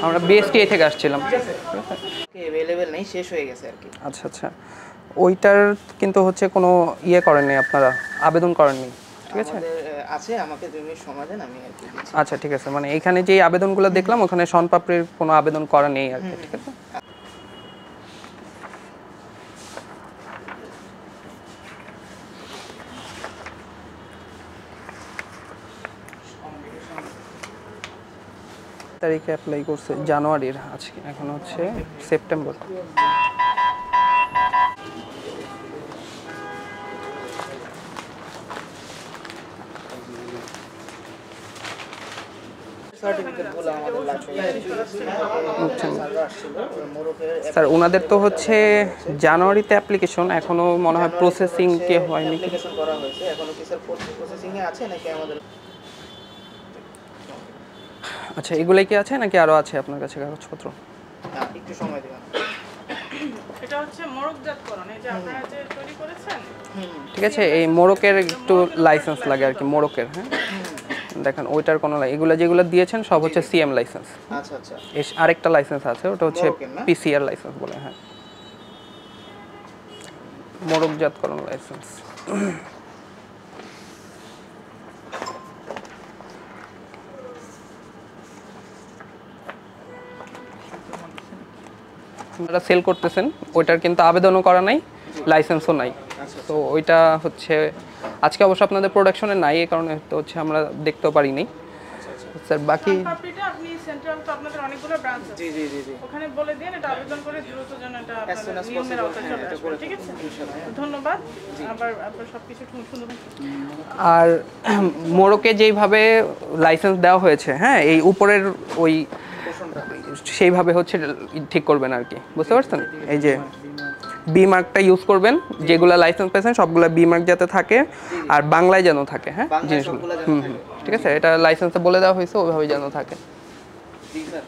আমরা বিএসটিআই থেকে আসছিলাম। अवेलेबल নেই, শেষ হয়ে গেছে আর কি। আচ্ছা আচ্ছা, ওইটার কিন্তু হচ্ছে কোনো ইয়ে করেননি আপনারা, আবেদন করেননি, ঠিক আছে? আমাদের আছে, আমাকে 2 মিনিট সময় দেন, আমি আর কি দিচ্ছি। আচ্ছা ঠিক আছে, মানে এখানে যেই আবেদনগুলো দেখলাম ওখানে শনপাপড়ির কোনো আবেদন করা নেই আর কি, ঠিক আছে? তারিখে অ্যাপ্লাই করছে জানুয়ারির, আজকে এখন হচ্ছে সেপ্টেম্বর। সার্টিফিকেটগুলো আমাদের লাগবে। স্যার ওনাদের তো হচ্ছে জানুয়ারিতে অ্যাপ্লিকেশন, এখনো মনে হয় প্রসেসিং কে হয়নি। অ্যাপ্লিকেশন করা হয়েছে, এখনো কি স্যার প্রসেসিং এ আছে নাকি আমাদের? আচ্ছা, এগুলাই কি আছে নাকি আরো আছে আপনার কাছে কাগজপত্র? একটু সময় দিবেন। এটা হচ্ছে মোড়কজাতকরণ, এই যে আপনারা যে তৈরি করেছেন, ঠিক আছে, এই মোড়কের একটু লাইসেন্স লাগে আর কি, মোড়কের। হ্যাঁ দেখেন ওইটার কোনো এগুলো যেগুলো দিয়েছেন সব হচ্ছে সিএম লাইসেন্স। আচ্ছা আচ্ছা, আরেকটা লাইসেন্স আছে, ওটা হচ্ছে পিসিআর লাইসেন্স বলে। হ্যাঁ, মোড়কজাতকরণ লাইসেন্স। আপনারা সেল করতেছেন, ওইটার কিন্তু আবেদনও করা নাই, লাইসেন্সও নাই। তো ওইটা হচ্ছে আজকে অবশ্য আপনাদের প্রোডাকশনে নাই, এই কারণে তো হচ্ছে আমরা দেখতেও পারিনি স্যার। বাকি পাপড়িটা আপনি সেন্ট্রাল তো আপনাদের অনেকগুলো ব্রাঞ্চ আছে, জি জি জি জি, ওখানে বলে দিন এটা আবেদন করে দ্রুত যেন এটা আপনাদের নিয়মের আওতায় চলে আসবে, ঠিক আছে? ধন্যবাদ, আবার আপনার সবকিছু সুন্দর। আর মোড়কে যেইভাবে লাইসেন্স দেওয়া হয়েছে, হ্যাঁ এই উপরের ওই সেইভাবে হচ্ছে ঠিক করবেন আর কি, বুঝতে পারছেন? এই যে বি মার্কটা ইউজ করবেন, যেগুলো লাইসেন্স পেয়েছেন সবগুলো বি মার্ক যাতে থাকে, আর বাংলায় যেন থাকে। হ্যাঁ জিনিসগুলো ঠিক আছে, এটা লাইসেন্সে বলে দেওয়া হয়েছে, ওইভাবে যেন থাকে। জি স্যার।